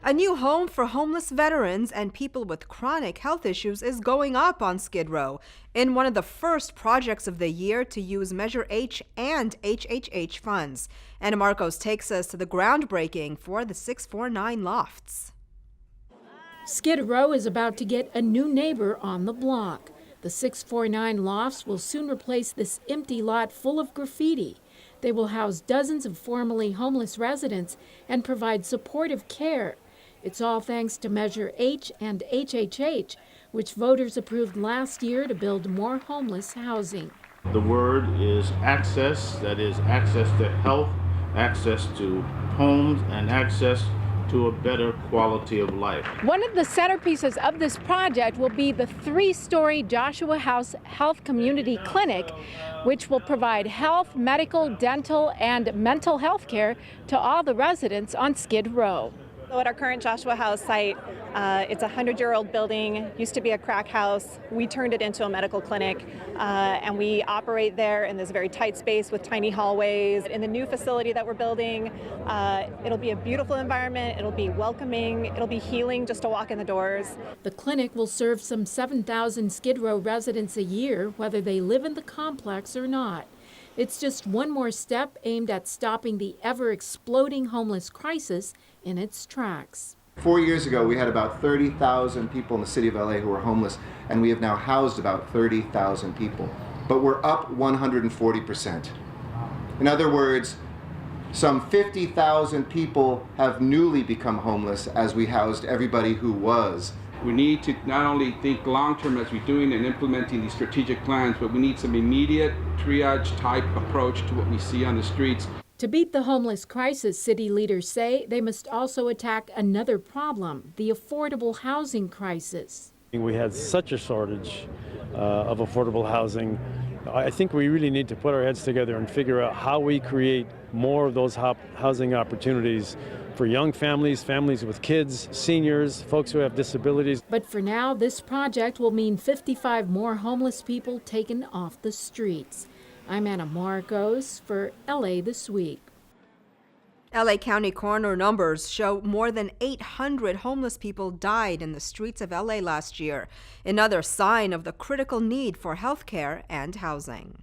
A new home for homeless veterans and people with chronic health issues is going up on Skid Row in one of the first projects of the year to use Measure H and HHH funds. Anna Marcos takes us to the groundbreaking for the 649 Lofts. Skid Row is about to get a new neighbor on the block. The 649 Lofts will soon replace this empty lot full of graffiti. They will house dozens of formerly homeless residents and provide supportive care. It's all thanks to Measure H and HHH, which voters approved last year to build more homeless housing. The word is access, that is access to health, access to homes, and access to a better quality of life. One of the centerpieces of this project will be the 3-story Joshua House Health Community Clinic, which will provide health, medical, dental, and mental health care to all the residents on Skid Row. So at our current Joshua House site, it's a 100-year-old building, used to be a crack house. We turned it into a medical clinic, and we operate there in this very tight space with tiny hallways. In the new facility that we're building, it'll be a beautiful environment, it'll be welcoming, it'll be healing just to walk in the doors. The clinic will serve some 7,000 Skid Row residents a year, whether they live in the complex or not. It's just one more step aimed at stopping the ever-exploding homeless crisis in its tracks. 4 years ago, we had about 30,000 people in the city of LA who were homeless, and we have now housed about 30,000 people. But we're up 140%. In other words, some 50,000 people have newly become homeless as we housed everybody who was. We need to not only think long-term as we're doing and implementing these strategic plans, but we need some immediate triage-type approach to what we see on the streets. To beat the homeless crisis, city leaders say they must also attack another problem, the affordable housing crisis. We had such a shortage of affordable housing. I think we really need to put our heads together and figure out how we create more of those housing opportunities for young families, families with kids, seniors, folks who have disabilities. But for now, this project will mean 55 more homeless people taken off the streets. I'm Anna Marcos for LA This Week. LA County coroner numbers show more than 800 homeless people died in the streets of LA last year, another sign of the critical need for health care and housing.